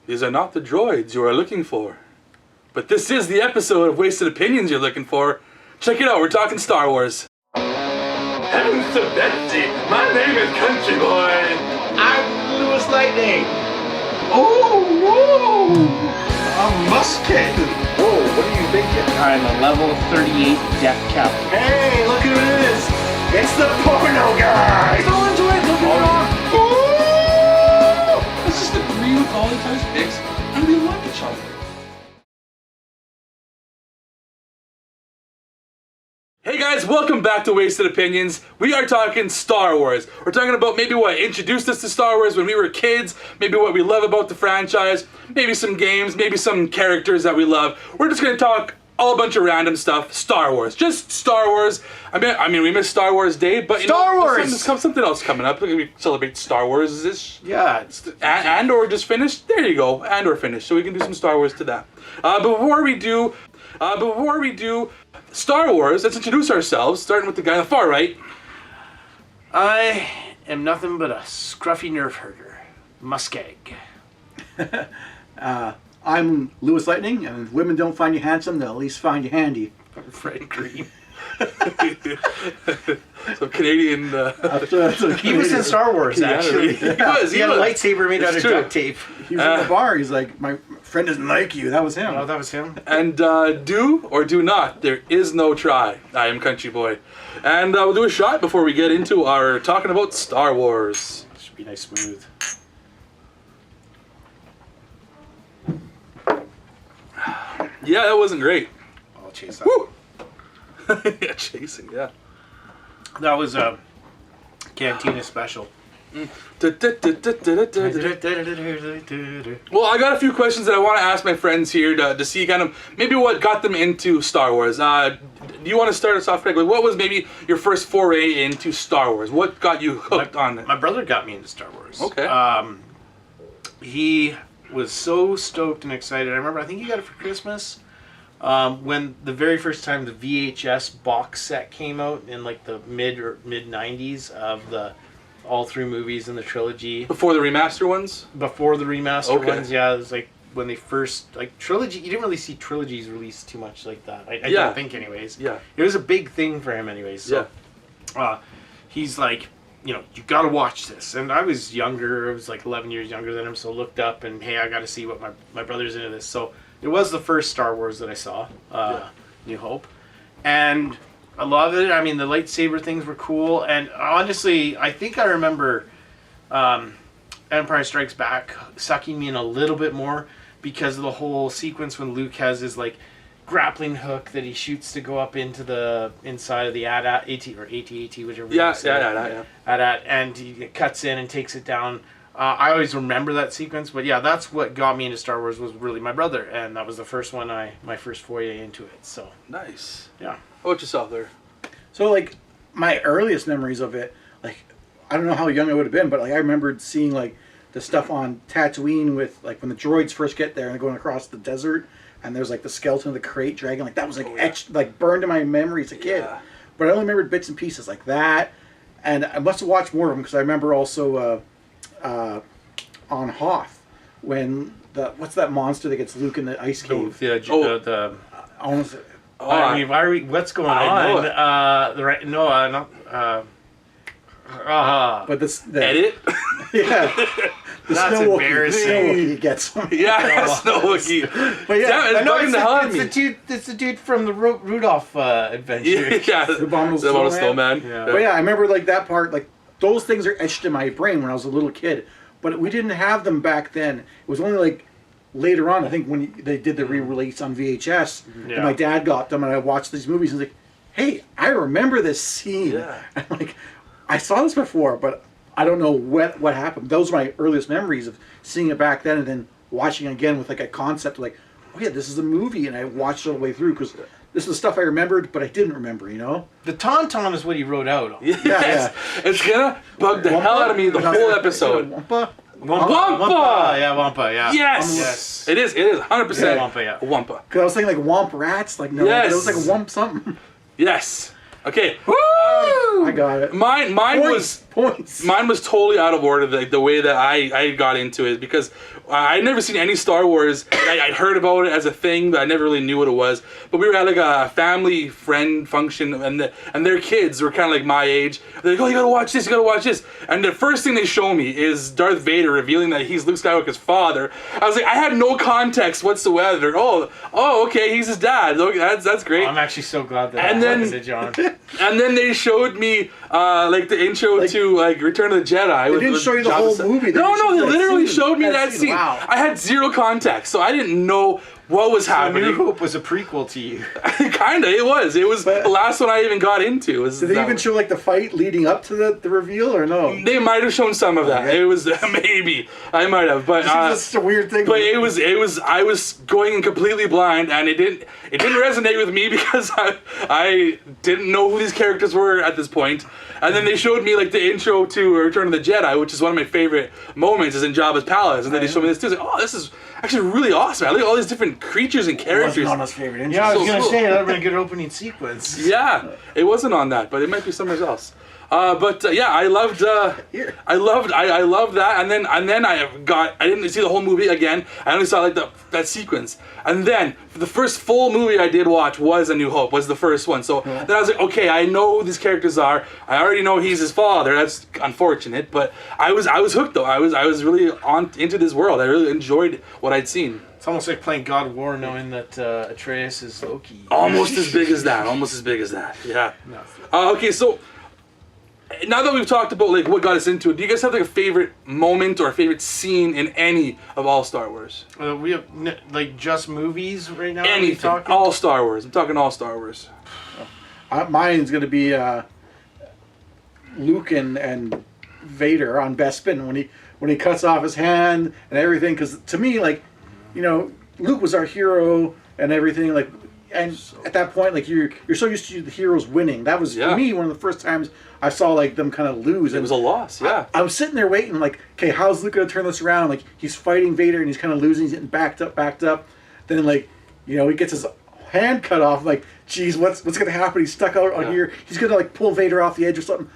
These are not the droids you are looking for. But this is the episode of Wasted Opinions you're looking for. Check it out, we're talking Star Wars. Heavens to Betsy, my name is CountryBoy. I'm LewisLightning. Oh, whoa! I'm MussKeg. Whoa, what are you thinking? I'm a level 38 death cap. Hey, look who it is. It's the porno guy. Don't enjoy it, don't get it on. Let's just agree with all each other's picks, and we love each other. Hey guys, welcome back to Wasted Opinions. We are talking Star Wars. We're talking about maybe what introduced us to Star Wars when we were kids, maybe what we love about the franchise, maybe some games, maybe some characters that we love. We're just going to talk all a bunch of random stuff. Star Wars. Just Star Wars. I mean we missed Star Wars Day, but you Star know, Wars! Something else coming up. We celebrate Star Wars-ish. Yeah, it's Andor just finished. There you go. Andor finished. So we can do some Star Wars to that. Before we do Star Wars, let's introduce ourselves, starting with the guy on the far right. I am nothing but a scruffy nerf herder. MussKeg. I'm LewisLightning, and if women don't find you handsome, they'll at least find you handy. Red green. So Canadian. He was in Star Wars, actually. He was. He had a lightsaber made out of duct tape. He was in the bar. He's like, my friend doesn't like you. That was him. Oh, that was him? And do or do not, there is no try. I am CountryBoy. And we'll do a shot before we get into our talking about Star Wars. Should be nice smooth. Yeah, that wasn't great. I'll chase that. Woo! Yeah, chasing, yeah. That was a Cantina special. Well, I got a few questions that I want to ask my friends here to see kind of maybe what got them into Star Wars. Do you want to start us off, Greg? Like, what was maybe your first foray into Star Wars? What got you hooked on it? My brother got me into Star Wars. Okay. He was so stoked and excited. I remember, I think he got it for Christmas. When the very first time the VHS box set came out in like the mid 90s of the all through movies in the trilogy. Before the remaster ones? Before the remaster Okay. ones, yeah. It was like when they first, like trilogy, you didn't really see trilogies released too much like that. I Yeah. don't think anyways. Yeah. It was a big thing for him anyways. So, he's like, you know, you gotta watch this. And I was younger, I was like 11 years younger than him, so looked up and, hey, I gotta see what my brother's into this. So it was the first Star Wars that I saw, New Hope. And I love it. I mean, the lightsaber things were cool. And honestly, I think I remember Empire Strikes Back sucking me in a little bit more because of the whole sequence when Luke has his like grappling hook that he shoots to go up into the inside of the AT-AT, whichever. Yeah. AT-AT, and he cuts in and takes it down. I always remember that sequence, but yeah, that's what got me into Star Wars was really my brother, and that was the first one my first foray into it. So Nice. yeah. How about yourself there? So, like, my earliest memories of it, like, I don't know how young I would have been, but, like, I remembered seeing, like, the stuff on Tatooine with, like, when the droids first get there and they're going across the desert, and there's, like, the skeleton of the crate dragon. Like, that was, like, etched, like, burned in my memory as a kid. Yeah. But I only remembered bits and pieces like that. And I must have watched more of them because I remember also on Hoth when what's that monster that gets Luke in the ice cave? Almost. I mean, why are we, what's going I on? But the Edit? Yeah. The That's Snow Wookiee. embarrassing. Snow Wookiee gets him. Yeah, Snow Wookiee. But yeah, Damn, it's bugging the hell out of me. It's the dude from the Rudolph adventure. Yeah, The Abominable Snowman. Yeah. But yeah, I remember like that part, like those things are etched in my brain when I was a little kid. But we didn't have them back then. It was only like later on, I think, when they did the re-release on VHS, Yeah. and my dad got them, and I watched these movies, and I was like, hey, I remember this scene. Yeah. And like, I saw this before, but I don't know what happened. Those are my earliest memories of seeing it back then, and then watching it again with like a concept of like, oh yeah, this is a movie, and I watched it all the way through, because this is stuff I remembered, but I didn't remember, you know? The Tauntaun is what he wrote out. Yes. It's gonna bug the hell out of me the whole episode. Wampa? Wampa! Yeah, Wampa, yeah. Yes! It is 100% Yeah, Wampa, yeah. a Wampa. Because I was thinking like Womp Rats, like no, Yes. it was like a Womp something. Yes. Okay. I got it. Mine Points. was totally out of order, the way that I got into it, because I'd never seen any Star Wars. I'd heard about it as a thing, but I never really knew what it was. But we were at like a family friend function, and their kids were kind of like my age. They're like, oh, you gotta watch this, you gotta watch this. And the first thing they show me is Darth Vader revealing that he's Luke Skywalker's father. I was like, I had no context whatsoever. Oh, okay, he's his dad. Okay, that's great. I'm actually so glad that And I then- it, John. And then they showed me like the intro to like Return of the Jedi. They didn't show you the whole movie. They No, just showed they that literally scene. showed me That that scene. scene. Wow. I had zero context, so I didn't know what was New happening. Hope was a prequel to you. Kinda, it was. It was But- the last one I even got into. Was Did they that even one. show like the fight leading up to the reveal or no? They might have shown some of that. Okay. It was maybe I might have, but It's just a weird thing. but it was I was going in completely blind, and it didn't resonate with me because I didn't know who these characters were at this point. And then they showed me like the intro to Return of the Jedi, which is one of my favorite moments, is in Jabba's palace. And then they showed me this too. I was like, oh, this is actually really awesome. I like all these different creatures and It characters. wasn't on his favorite intro. Yeah, I was So gonna cool. say that would have been a good opening sequence. Yeah, it wasn't on that, but it might be somewhere else. But yeah, I loved Here. I loved that, and then I didn't see the whole movie again. I only saw like that sequence, and then the first full movie I did watch was A New Hope, was the first one. So then I was like, okay, I know who these characters are. I already know he's his father. That's unfortunate, but I was hooked though. I was really into this world. I really enjoyed what I'd seen. It's almost like playing God of War, knowing that Atreus is Loki. Almost as big as that. Almost as big as that. Yeah. No. Okay, so now that we've talked about like what got us into it, do you guys have like a favorite moment or a favorite scene in any of all Star Wars? We have like just movies right now. Are we Anything, talking? all Star Wars. I'm talking all Star Wars. Mine's gonna be Luke and Vader on Bespin when he cuts off his hand and everything. Because to me, like, you know, Luke was our hero and everything. Like, and at that point, like you're so used to the heroes winning. That was Yeah. for me one of the first times I saw like them kind of lose. It was a loss. Yeah. I was sitting there waiting, like, okay, how's Luke gonna turn this around? Like, he's fighting Vader and he's kind of losing. He's getting backed up. Then, like, you know, he gets his hand cut off. I'm like, geez, what's gonna happen? He's stuck out on here. He's gonna like pull Vader off the edge or something.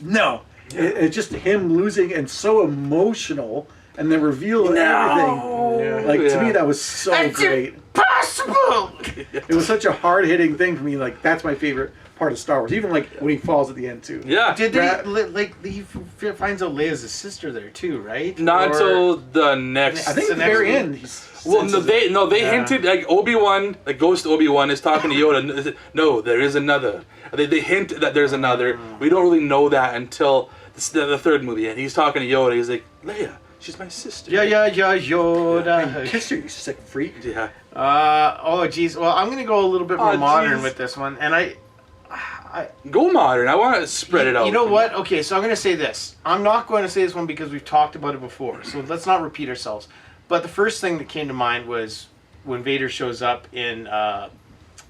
No, it's just him losing and so emotional, and the reveal of everything. Yeah. Like to Yeah. me, that was so great. Possible. It was such a hard hitting thing for me. Like that's my favorite part of Star Wars. Even like when he falls at the end too. Yeah. Did they That- like he finds out Leia's his sister there too, right? Not Or- until the next. I think the at the very next end. Well, they Yeah. hinted, like Obi-Wan, like Ghost Obi-Wan is talking to Yoda. No, there is another. They hint that there's another. We don't really know that until the third movie, and he's talking to Yoda. He's like, Leia, she's my sister. Yeah, Yoda. Kiss her, you sick freak. Yeah. Oh, geez. Well, I'm gonna go a little bit more Oh, modern geez. with this one, and I Go modern. I want to spread it out. You know what? Okay, so I'm going to say this. I'm not going to say this one because we've talked about it before, so let's not repeat ourselves. But the first thing that came to mind was when Vader shows up in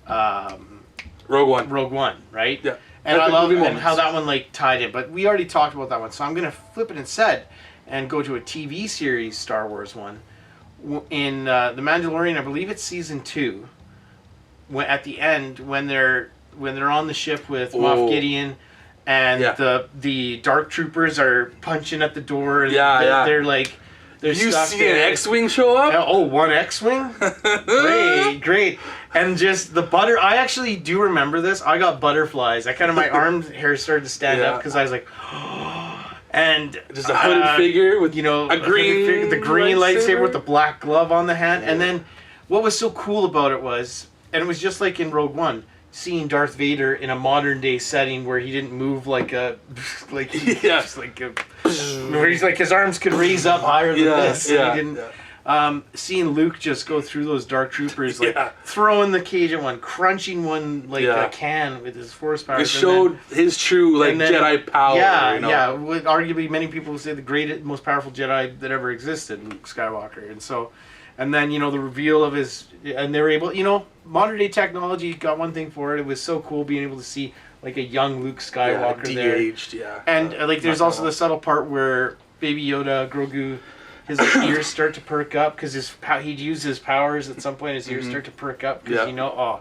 Rogue One. Rogue One, right? Yeah. And I Epic love movie and moments. how that one like tied in. But we already talked about that one, so I'm going to flip it instead and go to a TV series Star Wars one. In The Mandalorian, I believe it's season 2. At the end, when they're on the ship with Moff Oh. Gideon, and Yeah. the Dark Troopers are punching at the door. And Yeah, yeah. They're like, they're You stuck see an there. X-wing show up? Oh, one X-wing? Great. And just the butter. I actually do remember this. I got butterflies. My arm hair started to stand Yeah. up because I was like, and Just a hooded figure with you know, a green the green lightsaber lightsaber with the black glove on the hand. And then what was so cool about it was, and it was just like in Rogue One, seeing Darth Vader in a modern day setting where he didn't move like a like Yeah. just like a, where he's like his arms could raise up higher than this. And he didn't. Seeing Luke just go through those Dark Troopers, like Yeah. throwing the cage at one, crunching one like Yeah. a can with his force powers. It showed his true like and then- Jedi power. Yeah, you know? yeah. What arguably many people would say the greatest, most powerful Jedi that ever existed, Luke Skywalker. And so, and then you know the reveal of his, and they were able, you know, modern day technology got one thing for it. It was so cool being able to see like a young Luke Skywalker there. de-aged, yeah. And like, there's not also gonna the subtle part where Baby Yoda, Grogu, his ears start to perk up because he'd use his powers at some point. His ears start to perk up because Yeah. you know,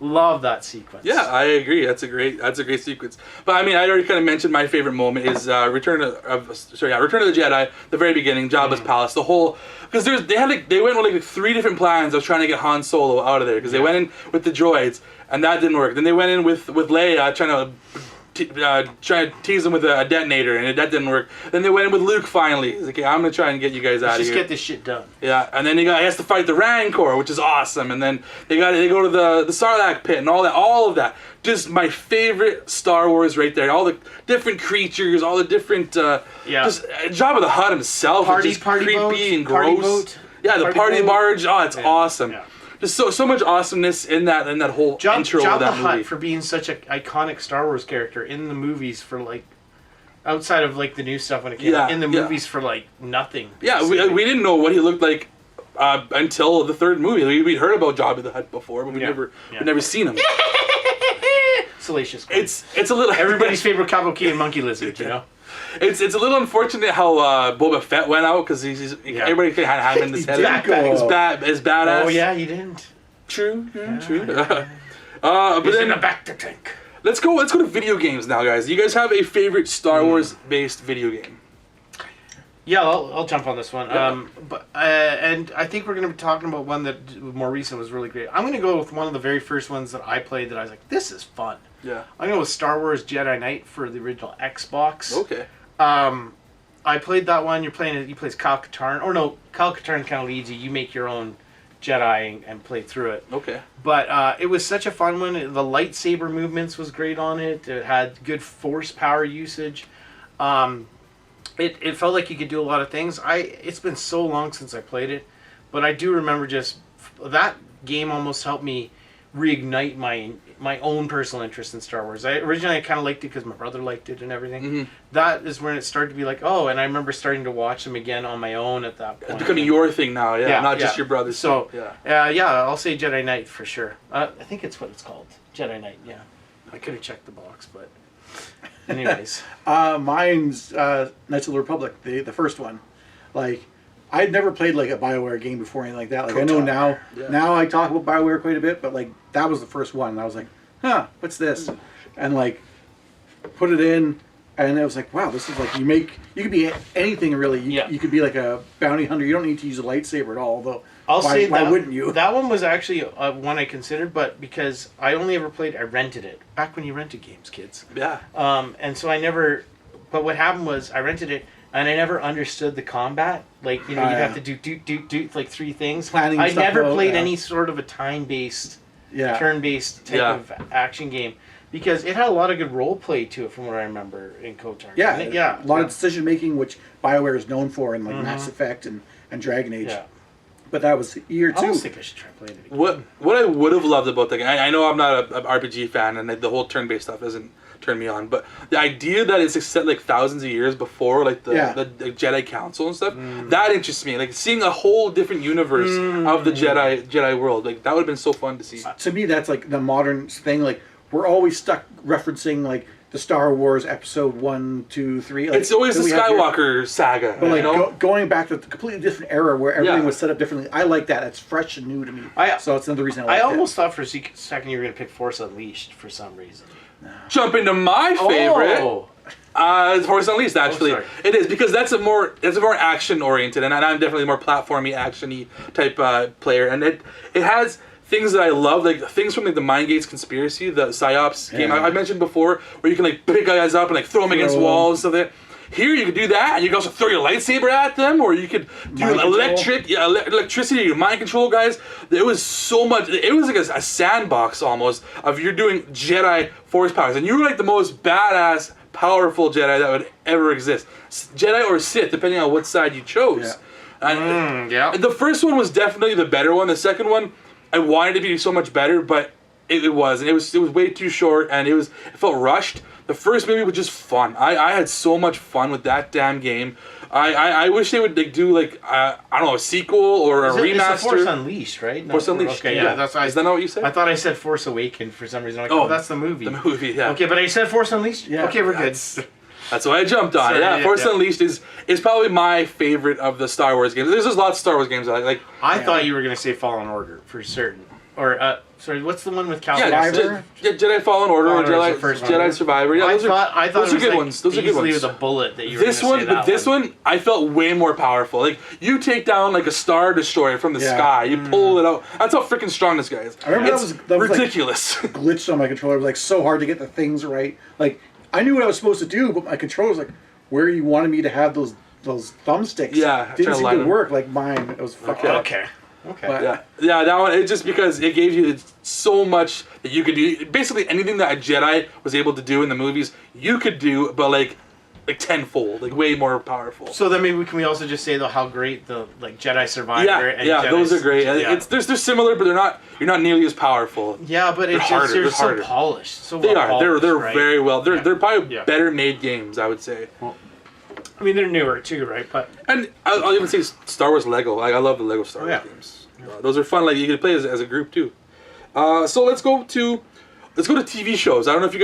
Love that sequence. Yeah, I agree. That's a great sequence. But I mean, I already kind of mentioned my favorite moment is Return of the Jedi. The very beginning, Jabba's palace. The whole because they went with like 3 different plans of trying to get Han Solo out of there because they went in with the droids and that didn't work. Then they went in with Leia trying to tease him with a detonator, and that didn't work. Then they went in with Luke finally. He's like, okay, I'm going to try and get you guys out of here. Just get this shit done. Yeah, and then he has to fight the Rancor, which is awesome. And then they go to the Sarlacc pit and all of that. Just my favorite Star Wars right there. All the different creatures, all the different... Just Jabba the Hutt himself is just creepy boat, and gross. Yeah, the party barge. Oh, it's awesome. Yeah. Just so much awesomeness in that whole intro of that movie. Hutt for being such an iconic Star Wars character in the movies for like outside of like the new stuff when it came out in the movies for like nothing. Yeah, we didn't know what he looked like until the 3rd movie. We'd heard about Jabba the Hutt before, but we'd never seen him. Salacious. It's a little everybody's favorite Cavalcade monkey lizard, you know. It's a little unfortunate how Boba Fett went out because everybody kind of had him in this head. It's badass. Oh yeah, he didn't. True. But then back to tank. Let's go to video games now, guys. You guys have a favorite Star Wars based video game? Yeah, I'll jump on this one. And I think we're going to be talking about one that more recent was really great. I'm going to go with one of the very first ones that I played that I was like, this is fun. Yeah. I'm going to go with Star Wars Jedi Knight for the original Xbox. Okay. I played that one. You play as Kyle Katarn. Or no, Kyle Katarn kind of leads you. You make your own Jedi and play through it. Okay. But it was such a fun one. The lightsaber movements was great on it. It had good force power usage. It felt like you could do a lot of things. It's been so long since I played it, but I do remember just that game almost helped me reignite my own personal interest in Star Wars. Originally I kind of liked it because my brother liked it and everything. Mm-hmm. That is when it started to be like, oh, and I remember starting to watch them again on my own at that point. It's becoming your thing now, not just your brother's. So, I'll say Jedi Knight for sure. I think it's what it's called, Jedi Knight. Yeah, I could have checked the box, but anyways, mine's Knights of the Republic, the first one. Like, I'd never played like a BioWare game before, anything like that. Like, I know now I talk about BioWare quite a bit, but like that was the first one. And I was like, what's this? And like put it in, and it was like, wow, this is like you could be anything really. You could be like a bounty hunter. You don't need to use a lightsaber at all. Although why wouldn't you? That one was actually one I considered, but because I only ever played, I rented it back when you rented games, kids. Yeah. And so I never. But what happened was I rented it. And I never understood the combat. Like, you'd have to do like 3 things. I never played any sort of a time-based, turn-based type of action game. Because it had a lot of good role play to it from what I remember in KOTOR. A lot of decision-making, which BioWare is known for in like Mass Effect and Dragon Age. Yeah. But that was year 2. I almost think I should try playing it again. What I would have loved about the game, I know I'm not an RPG fan, and the whole turn-based stuff doesn't turn me on, but the idea that it's set like thousands of years before like the Jedi Council and stuff, that interests me. Like seeing a whole different universe of the Jedi world, like that would have been so fun to see. To me, that's like the modern thing. Like we're always stuck referencing like the Star Wars Episode 1, 2, 3. Like, it's always the Skywalker saga. But like going back to a completely different era where everything was set up differently. I like that. It's fresh and new to me. So it's another reason I almost thought for a second you were going to pick Force Unleashed for some reason. Jump into my favorite. Force Unleashed, actually. It is, because that's a more action oriented, and I'm definitely a more platformy, actiony type player. And it has things that I love, like things from like the Mind Gates Conspiracy, the PsyOps game I mentioned before, where you can like pick guys up and like throw them against walls and stuff like that. Here you could do that, and you can also throw your lightsaber at them, or you could do electricity, you mind control guys. It was so much. It was like a sandbox almost of you're doing Jedi force powers, and you were like the most badass, powerful Jedi that would ever exist. Jedi or Sith, depending on what side you chose. Yeah. And the first one was definitely the better one. The second one, I wanted to be so much better, but it wasn't. It was way too short, and it felt rushed. The first movie was just fun. I had so much fun with that damn game. I wish they would do like I don't know, a sequel or a remaster. It's Force Unleashed, right? Force Unleashed. Okay, yeah. That's is that not what you said? I thought I said Force Awakened for some reason. Like, that's the movie. The movie, yeah. Okay, but I said Force Unleashed. Yeah. Okay, we're good. That's why I jumped on it. Force Unleashed is probably my favorite of the Star Wars games. There's lots of Star Wars games I like. I thought you were gonna say Fallen Order for certain. Sorry, what's the one with Cal? Yeah, Survivor? Jedi Fallen Order or Fallen Order is the first Jedi one. Survivor. Yeah, I thought those it are was good like ones. Those are good easily ones. with a bullet that you This were one, gonna say but that this one, I felt way more powerful. Like you take down like a Star Destroyer from the Yeah. sky, you pull it out. That's how freaking strong this guy is. I remember It's that was ridiculous. glitched on my controller. It was like so hard to get the things right. Like I knew what I was supposed to do, but my controller was like, where you wanted me to have those thumbsticks. Yeah, trying didn't to seem line to them. work like mine. It was fucked up. Okay. But- Yeah, that one. It just because it gave you so much that you could do. Basically, anything that a Jedi was able to do in the movies, you could do, but like tenfold, like way more powerful. So then maybe can we also just say though how great the like Jedi Survivor and yeah, Jedi those are great. Yeah. They're similar, but you're not nearly as powerful. Yeah, but it's harder, just they're they're so harder. polished. So They well are. They're polished, right? very well. They're probably Yeah. better made games, I would say. I mean, they're newer too, right? But And I'll even say Star Wars Lego. Like I love the Lego Star Wars yeah. games. Those are fun. Like you could play as a group too. So let's go to TV shows. I don't know if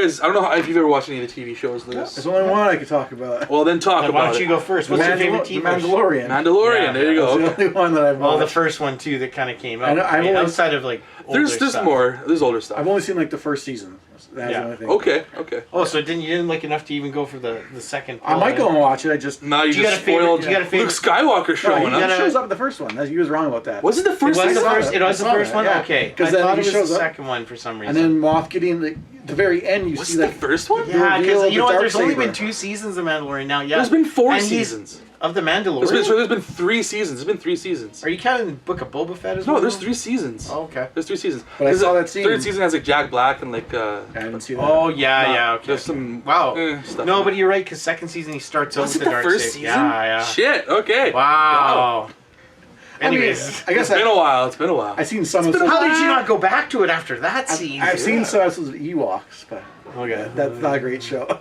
if you've ever watched any of the TV shows, Lewis. There's only one I could talk about. Well, then talk why about don't it. you go first? What's your favorite The TV? Mandalorian. Mandalorian. Yeah, there you That's go. the only one that I've watched. Well, the first one too that kind of came out. I've only- outside of like older There's stuff. more. There's older stuff. I've only seen like the first season. That's Yeah. the only thing. Okay. Oh, so you didn't like enough to even go for the second? I might go and watch it. I just Now you Do you just got a favorite- spoiled do you got a favorite- Luke Skywalker no, showing he up. gotta- shows up in the first one. You was wrong about that. Was it the It first was the season? first. It was the I saw first that, one. yeah. Okay, 'Cause I then thought he it was shows the up, second one for some reason. And then Moff getting the very end. You Was see it the like first one? yeah, reveal because of you know the what? There's only Darksaber. been 2 seasons of Mandalorian now. Yeah, There's been 4 And he's- seasons. of the Mandalorian. There's been 3 seasons. There's been 3 seasons. Are you counting the Book of Boba Fett as well? No, there's 3 seasons. Oh, okay. There's 3 seasons. But I There's saw a- that scene. 3rd season has like Jack Black and like. I didn't see that. Oh yeah, okay. There's some Wow. stuff. No, but you're right because second season he starts out Was with it the the dark first Saber. season? Yeah. Shit. Okay. Wow. I mean, Anyways, I guess It's been a while. It's been a while. I've seen some of how did you not go back to it after that I've, scene? I've seen some episodes of Ewoks, but Okay. that's not a great show.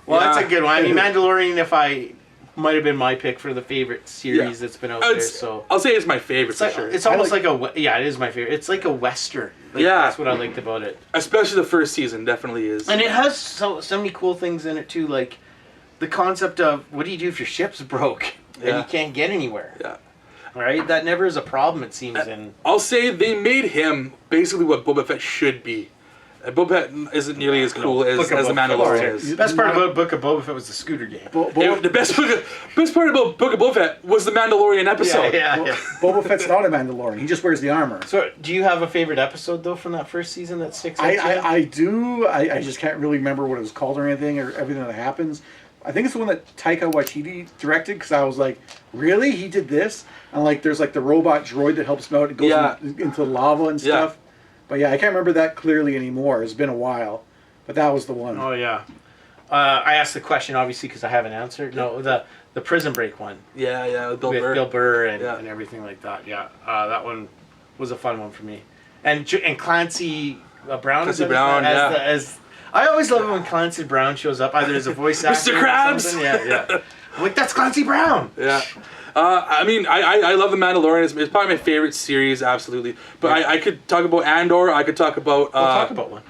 Well, that's a Yeah. good one. I mean, Mandalorian, might have been my pick for the favorite series that's been out there. So I'll say it's my favorite it's for like sure. it's almost like it is my favorite. It's like a western. Like, Yeah. that's what I liked about it. Especially the first season definitely is. And it has so many cool things in it too, like the concept of what do you do if your ship's broke and Yeah. you can't get anywhere. Yeah. Right? That never is a problem. It seems in. I'll say they made him basically what Boba Fett should be. Boba Fett isn't nearly as cool as Book of the Boba Fett. Mandalorian is. The best part about Book of Boba Fett was the scooter game. The best part about Book of Boba Fett was the Mandalorian episode. Yeah. Boba Fett's not a Mandalorian. He just wears the armor. So, do you have a favorite episode though from that first season that sticks out to you? I do. I just can't really remember what it was called or anything or everything that happens. I think it's the one that Taika Waititi directed because I was like, really? He did this? And like, there's like the robot droid that helps him out. It goes Yeah. into the lava and Yeah. stuff. But yeah, I can't remember that clearly anymore. It's been a while. But that was the one. Oh yeah. I asked the question obviously because I haven't answered. No, the Prison Break one Yeah, with Bill with Burr. Bill Burr and, Yeah. and everything like that. Yeah, that one was a fun one for me. And Clancy Brown. Clancy is that his Brown, name? yeah. As I always love it when Clancy Brown shows up, either as a voice actor, Mr. or Krabs! something. Yeah. I'm like that's Clancy Brown. Yeah. I mean, I love The Mandalorian. It's probably my favorite series, absolutely. But I could talk about Andor. I could talk about... We'll talk about one.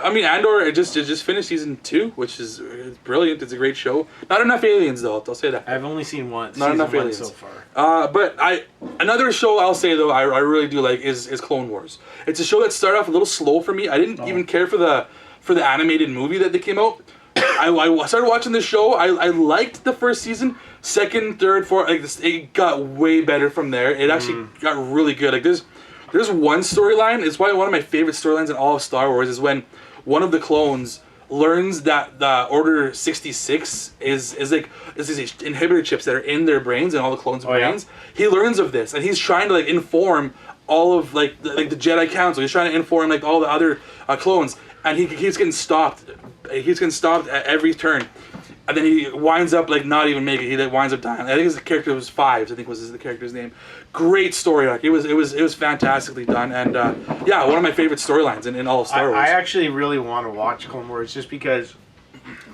I mean, Andor, it just finished season 2, which is brilliant. It's a great show. Not enough aliens, though. I'll say that. I've only seen one. Not enough season one aliens. so far. But another show I'll say though I really do like is Clone Wars. It's a show that started off a little slow for me. I didn't even care for the animated movie that they came out. I started watching this show. I liked the first season. Second, third, fourth, like this, it got way better from there. It actually got really good. Like there's one storyline. It's probably one of my favorite storylines in all of Star Wars. Is when one of the clones learns that the Order 66 is these inhibitor chips that are in their brains and all the clones' brains. Yeah. He learns of this and he's trying to like inform all of like the Jedi Council. He's trying to inform like all the other clones, and he keeps getting stopped. He's getting stopped at every turn. And then he winds up like not even making it. He like, winds up dying. I think his character was Fives. I think was the character's name. Great story arc. It was fantastically done. And yeah, one of my favorite storylines in all of Star Wars. I actually really want to watch Clone Wars just because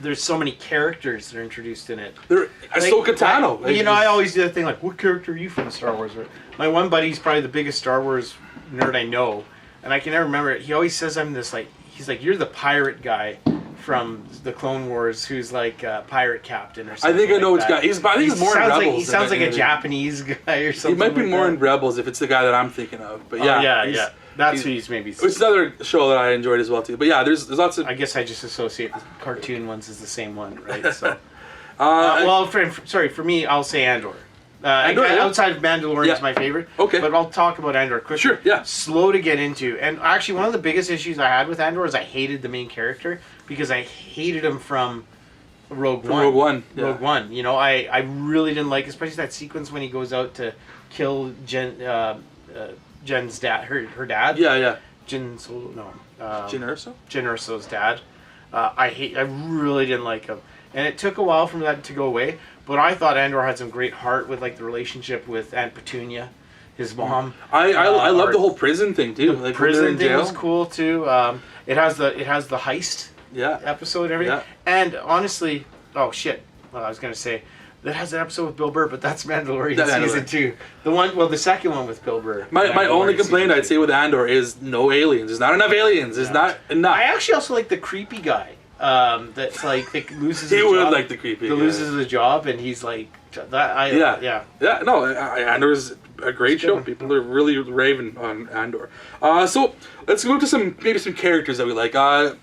there's so many characters that are introduced in it. Ahsoka Tano. I always do the thing like, what character are you from Star Wars? My one buddy's probably the biggest Star Wars nerd I know, and I can never remember it. He always says I'm this like, he's like, you're the pirate guy from the Clone Wars who's like a pirate captain or something. I think I know like which guy. I think he's more in Rebels. He sounds like a Japanese guy or something. He might be like more that. in Rebels if it's the guy that I'm thinking of. But Yeah, yeah, That's who he's maybe. It's another show that I enjoyed as well too. But yeah, there's lots of. I guess I just associate the cartoon ones as the same one, right? So, well, for me, I'll say Andor. Andor, yeah. Outside of Mandalorian is my favorite. Okay. But I'll talk about Andor quickly. Sure, yeah. Slow to get into. And actually, one of the biggest issues I had with Andor is I hated the main character because I hated him from Rogue One. Rogue One. Yeah. Rogue One. You know, I really didn't like, especially that sequence when he goes out to kill Jen's dad, her dad. Yeah. Jyn Erso? Jyn Erso's dad. I really didn't like him. And it took a while for that to go away. But I thought Andor had some great heart with like the relationship with Aunt Petunia, his mom. I love the whole prison thing too. The like prison thing jail. was cool too. It has the heist episode and everything. Yeah. And honestly, I was gonna say that has an episode with Bill Burr, but that's Mandalorian season 2. The second one with Bill Burr. My only complaint I'd say with Andor is no aliens. There's not enough aliens. There's not enough. I actually also like the creepy guy. That's like that loses. He his would job, like the creepy. That guy. loses his job, and he's like that. Yeah. No, Andor's a great show. People are really raving on Andor. So let's go to some characters that we like. I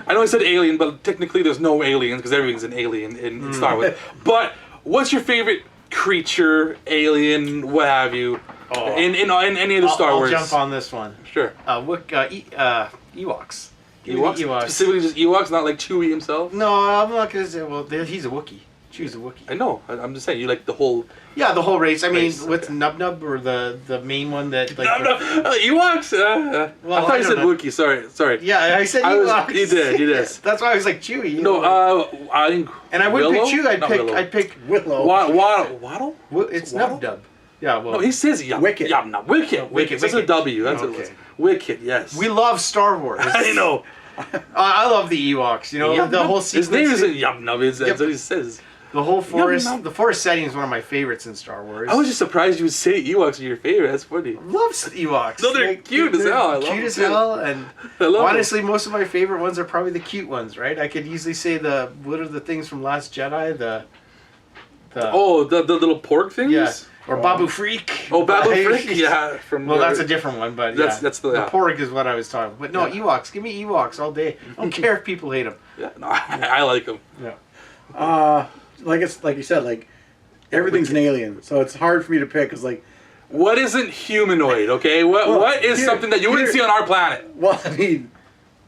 know I said alien, but technically there's no aliens because everything's an alien in Star Wars. But what's your favorite creature, alien, what have you, in any of the Star Wars? I'll jump on this one. Sure. Ewoks. Ewoks? Specifically just Ewoks, not like Chewie himself? No, I'm not gonna say. Well, he's a Wookiee. Chewie's a Wookiee. I know. I'm just saying you like the whole. Yeah, the whole race. I mean, race, with Nub Nub or the main one that like. Ewoks. Well, I thought you said Wookiee. Sorry. Yeah, I said Ewoks. You did. That's why I was like Chewie. I think. And I wouldn't pick Chewie. I'd pick Willow. Waddle. It's Nub Nub. Yeah, well. No, he says Wicket. Wicket. That's a W. That's what it was. Wicket. Yes. We love Star Wars. I know. I love the Ewoks. You know, the whole sequence. His name isn't Yum Nub. That's what he says. The whole forest. The forest setting is one of my favorites in Star Wars. I was just surprised you would say Ewoks are your favorite. That's funny. Love Ewoks. No, they're cute as hell. I love cute as them. hell, and I love honestly, most of my favorite ones are probably the cute ones. Right? I could easily say what are the things from Last Jedi? The little pork things. Yeah. Or Babu Freak. Oh, Babu Freak. Yeah. That's a different one, but that's the pork is what I was talking. But no, Ewoks. Give me Ewoks all day. I don't care if people hate them. Yeah. No, I like them. Yeah. Like you said, like everything's an alien, so it's hard for me to pick. Cause like, what isn't humanoid? Okay, what is something that you wouldn't see on our planet? Well, I mean,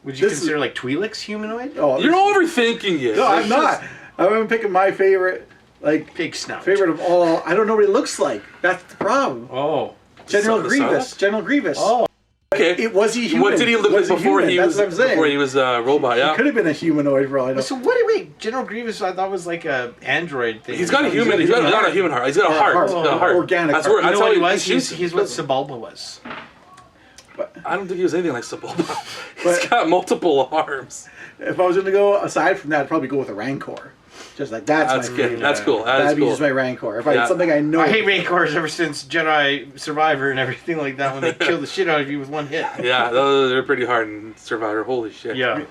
would you consider like Twi'leks humanoid? Oh, you're overthinking it. No, I'm not. I'm picking my favorite, like pig snout. Favorite of all. I don't know what he looks like. That's the problem. Oh, General Grievous. General Grievous. Oh. Okay. Was he human? What did he look like before he was? That's what I'm saying. Before he was a robot, yeah. He could have been a humanoid for all I know. So wait, General Grievous I thought was like a android thing. He's got a human. He's got not a human heart. He's got a heart. A heart. Organic. That's heart. where. That's what how he was. He's what Sebulba was. But I don't think he was anything like Sebulba. He's got multiple arms. If I was going to go aside from that, I'd probably go with a Rancor. Just like that's my good. That's cool. That'd be just my Rancor. If I had something I know. I hate Rancors ever since Jedi Survivor and everything like that when they kill the shit out of you with one hit. Yeah, they're pretty hard in Survivor. Holy shit. Yeah.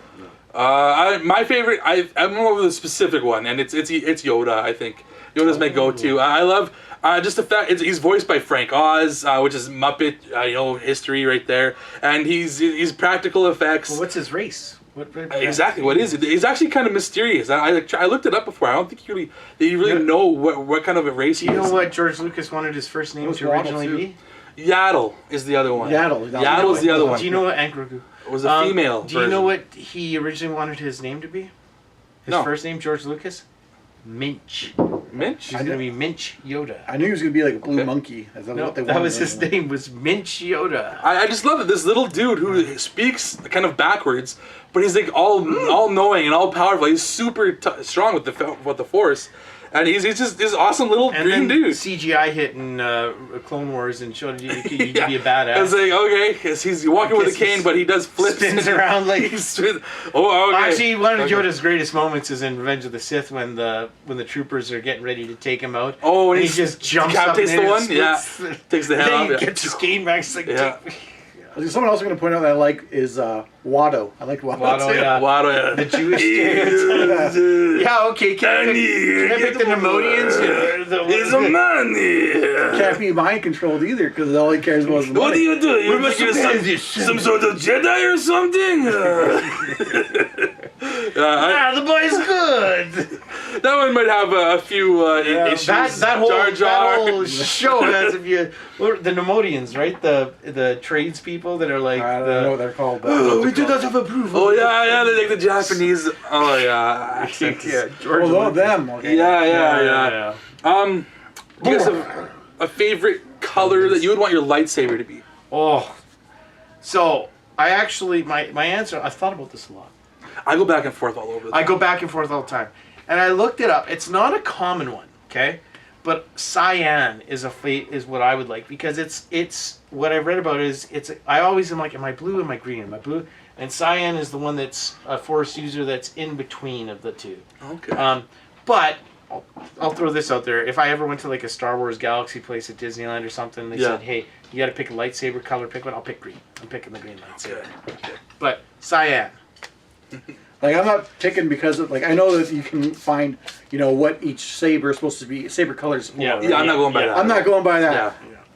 My favorite. I'm more with a specific one, and it's Yoda. I think Yoda's my go-to. I love just the fact he's voiced by Frank Oz, which is Muppet history right there, and he's practical effects. Well, what's his race? Exactly. What is it? He's actually kind of mysterious. I looked it up before. I don't think you really know what kind of a race he is. Do you know what George Lucas wanted his first name to originally be? Yaddle is the other one. Yaddle's the other one. Do you know what Angrogu was a female Do you know what he originally wanted his name to be? His first name, George Lucas? Minch. Minch? He's going to be Minch Yoda. I knew he was going to be like a blue monkey. That was his name, was Minch Yoda. I just love it. This little dude who speaks kind of backwards, but he's like all knowing and all powerful. He's super strong with the Force. And he's just this awesome little green dude. CGI hit in Clone Wars and showed you could be a badass. It's like, okay, because he's walking with a cane, but he does flips. Spins around like... Okay. Actually, one of Yoda's greatest moments is in Revenge of the Sith when the troopers are getting ready to take him out. Oh, and he just jumps up takes and the one? Yeah. Takes the head off. Gets his cane back. It's like, Someone else I'm going to point out that I like is Watto. I like Watto. Watto, too. yeah. Watto, The Jewish stereotype. Yeah, okay. Can I pick the Nemodians? He's a man here. Can't be mind controlled either because all he cares about is the money. What do you do? You think you're some sort of Jedi or something? The boy's good. that one might have a few issues. That whole Jar Jar. that whole show has the Nemodians, right? The tradespeople that are like I don't know what they're called. But Oh, we do not have approval. Oh yeah, they like the Japanese. Oh yeah, accent. Yeah, well, all of them. Okay. Yeah. Do you guys have a favorite color that you would want your lightsaber to be? Oh, so I actually my answer. I thought about this a lot. I go back and forth all over. I go back and forth all the time, and I looked it up. It's not a common one, okay? But cyan is is what I would like because it's what I've read about is I always am like, am I blue? Am I green? Am I blue? And cyan is the one that's a force user that's in between of the two. Okay. But I'll throw this out there. If I ever went to like a Star Wars Galaxy place at Disneyland or something, they said, hey, you got to pick a lightsaber color, pick one. I'll pick green. I'm picking the green lightsaber. Okay. But cyan. Like I'm not picking because of I know that you can find what each saber is supposed to be saber colors for. Yeah, right? Yeah, I'm not going by that. I'm not going by that. Yeah.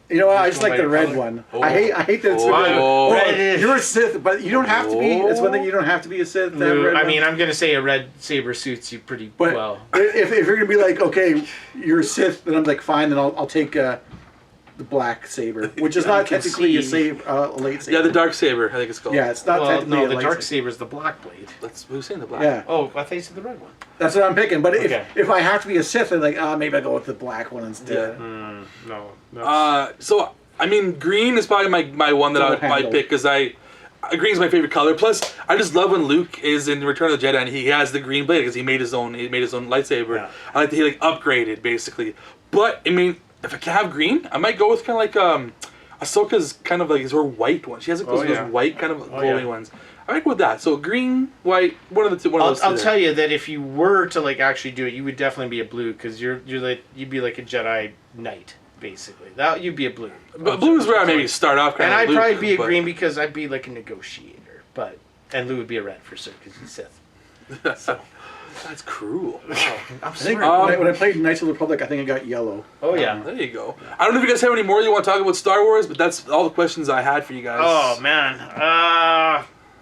You know what? I just go like by the your red color. one. Oh. I hate that it's Oh. Red. you're a Sith, but you don't have to be. It's one thing you don't have to be a Sith. to have red I one. mean, I'm gonna say a red saber suits you pretty But well. if you're gonna be like, okay, you're a Sith, then I'm like, fine, then I'll take the black saber, which is not can technically a see. late saber. Yeah, the dark saber. I think it's called. Yeah, it's not Well, technically no, a the light dark saber. saber is the black blade. That's who's saying the black. Yeah, Oh, I thought you said the red one. that's what I'm picking. But Okay. if I have to be a Sith, I'm like, maybe I'll go with the black one instead. Yeah. No. So I mean, green is probably my one that I would probably pick because green's my favorite color. Plus, I just love when Luke is in Return of the Jedi and he has the green blade because he made his own lightsaber. Yeah. I like that he upgraded basically. But I mean, if I can have green, I might go with kind of like Ahsoka's kind of like her white one. She has like those white kind of glowing ones. I like with that. So green, white, one of the two. One of those. I'll tell you that if you were to actually do it, you would definitely be a blue because you'd be like a Jedi Knight basically. That you'd be a blue. But blue is where I maybe start off. And I'd Luke, probably be a but- green because I'd be like a negotiator. And Lou would be a red for sure because he's Sith. So. That's cruel. Wow. I'm I think sorry. when I played Knights of the Republic, I think I got yellow. Oh yeah. There you go. I don't know if you guys have any more you want to talk about Star Wars, but that's all the questions I had for you guys. Oh man.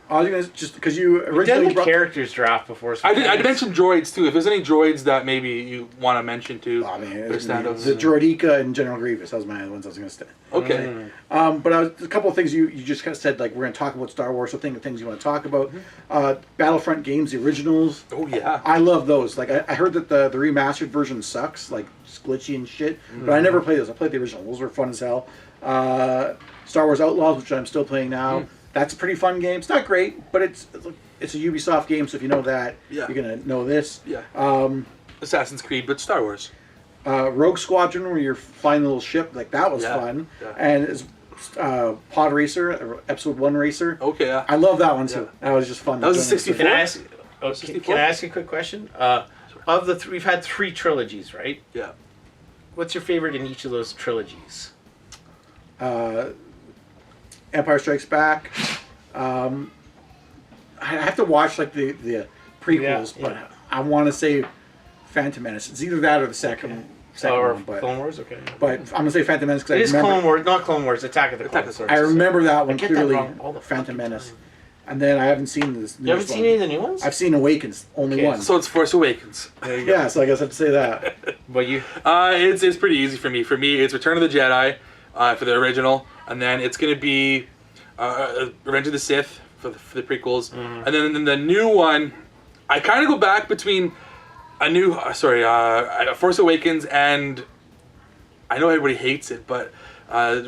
I was gonna just because you We did originally the characters draft before. So I mentioned droids too. If there's any droids that maybe you want to mention too, Oh man, their stand-ups. the Droideka and General Grievous. That was my other ones I was gonna say. Okay. But a couple of things you just kind of said we're gonna talk about Star Wars. So things you want to talk about. Battlefront games, the originals. Oh yeah. I love those. I heard that the remastered version sucks, it's glitchy and shit. But I never played those. I played the original. Those were fun as hell. Star Wars Outlaws, which I'm still playing now. That's a pretty fun game. It's not great, but it's a Ubisoft game. So if you know that, Yeah. you're gonna know this. Yeah. Assassin's Creed, but Star Wars. Rogue Squadron, where you're flying the little ship, that was Yeah, fun. yeah. And it's Pod Racer, Episode 1 Racer. Okay. Yeah. I love that one too. That was just fun. That was a Doing it. 64. Can I ask? Oh, 64? can I ask you a quick question? Of the we've had 3 trilogies, right? Yeah. What's your favorite in each of those trilogies? Empire Strikes Back. I have to watch the prequels, Yeah, but yeah. I want to say Phantom Menace. It's either that or the second Or one. But Clone Wars? Okay. I'm gonna say Phantom Menace because It is I Clone remember. Wars, not Clone Wars. Attack of the Attack Clones. of the I remember that one get that clearly. wrong all the Phantom fucking Menace. time. And then I haven't seen this. You haven't seen any of the new ones? I've seen Awakens, only Okay, one. So it's Force Awakens. Yeah, so I guess I have to say that. But you. It's pretty easy for me. For me, it's Return of the Jedi for the original, and then it's gonna be Revenge of the Sith for the prequels, and then the new one. I kind of go back between Force Awakens and I know everybody hates it, but that's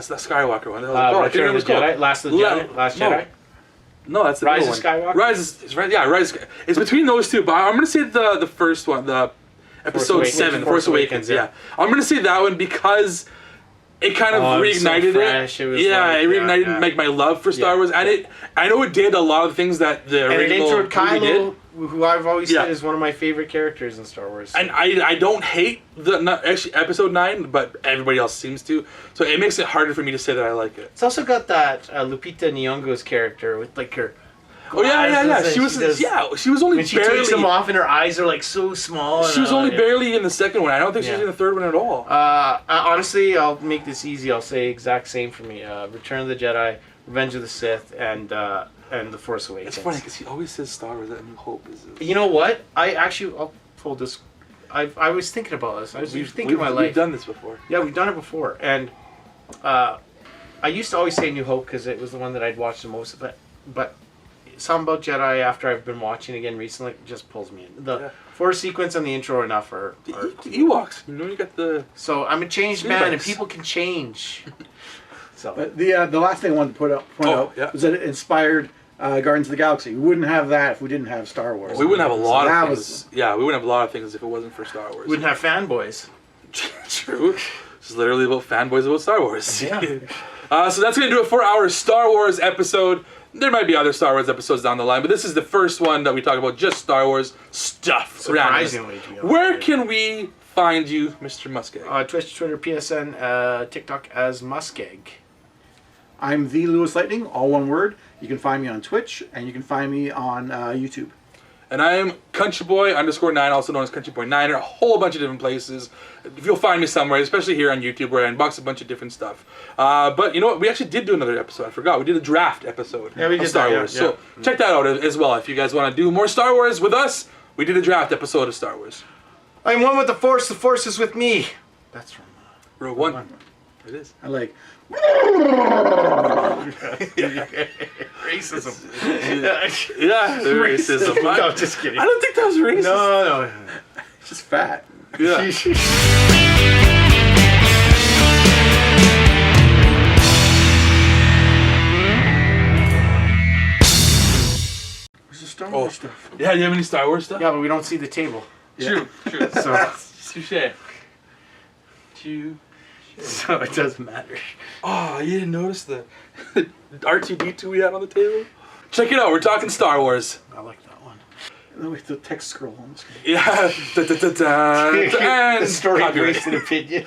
the Skywalker one. I can't Return remember of the what it's Jedi? Last of the Jedi? Last no. Jedi? No, that's the Rise middle of one. Skywalker? Rise. It's between those two, but I'm gonna say the first one, the Episode Awakens. 7, Force Force Awakens. Awakens, Yeah, I'm gonna say that one because it kind of Oh, it was so reignited fresh. It was yeah, like- it reignited yeah. like my love for Star Wars, and I know it did a lot of things that the And it original introed movie did. Kylo, who I've always Yeah. said is one of my favorite characters in Star Wars. And I don't hate actually episode 9, but everybody else seems to. So it makes it harder for me to say that I like it. It's also got that Lupita Nyong'o's character with like her. Oh yeah. glasses She and was she was only When she barely. takes them off and her eyes are like so small. She was only barely in the second one. I don't think she was Yeah. in the third one at all. Honestly, I'll make this easy. I'll say exact same for me. Return of the Jedi, Revenge of the Sith, and The Force Awakens. It's funny because he always says Star Wars. That New Hope is. You know what? I'll hold this. I was thinking about this. I was thinking of my life. We've done this before. Yeah, we've done it before, and I used to always say New Hope because it was the one that I'd watched the most. But something about Jedi after I've been watching again recently just pulls me in. The Force sequence and the intro enough are The Ewoks. You know, you got the. so I'm a changed man, and Ewoks. people can change. So But the last thing I wanted to point out yeah. was that it inspired Guardians of the Galaxy. We wouldn't have that if we didn't have Star Wars. We wouldn't have a lot that of things. was- Yeah, we wouldn't have a lot of things if it wasn't for Star Wars. wouldn't have fanboys. True. It's literally about fanboys about Star Wars. Yeah. So that's going to do it for our Star Wars episode. There might be other Star Wars episodes down the line, but this is the first one that we talk about just Star Wars stuff. Surprisingly, to be honest. Where can we find you, Mr. MussKeg? Twitch, Twitter, PSN, TikTok as MussKeg. I'm the LewisLightning, all one word. You can find me on Twitch, and you can find me on YouTube. And I am CountryBoy_9, also known as CountryBoy9, a whole bunch of different places. You'll find me somewhere, especially here on YouTube, where I unbox a bunch of different stuff. But you know what? We actually did do another episode. I forgot. We did a draft episode Yeah, we of did Star that, yeah, Wars. yeah. So check that out as well. If you guys want to do more Star Wars with us, we did a draft episode of Star Wars. I'm one with the Force is with me. That's from Rogue One. It is. I like. racism. Yeah, the racism. No, just kidding. I don't think that was racist. No. It's just fat. Yeah. Where's the Star Wars stuff? Yeah, do you have any Star Wars stuff? Yeah, but we don't see the table. True. So, Touche. so it doesn't matter. Oh, you didn't notice the R2D2 we had on the table? Check it out. We're talking Star Wars. I like that one. And then with the text scroll on the screen. Yeah. Da, da, da, da, and The story copyright. based an opinion.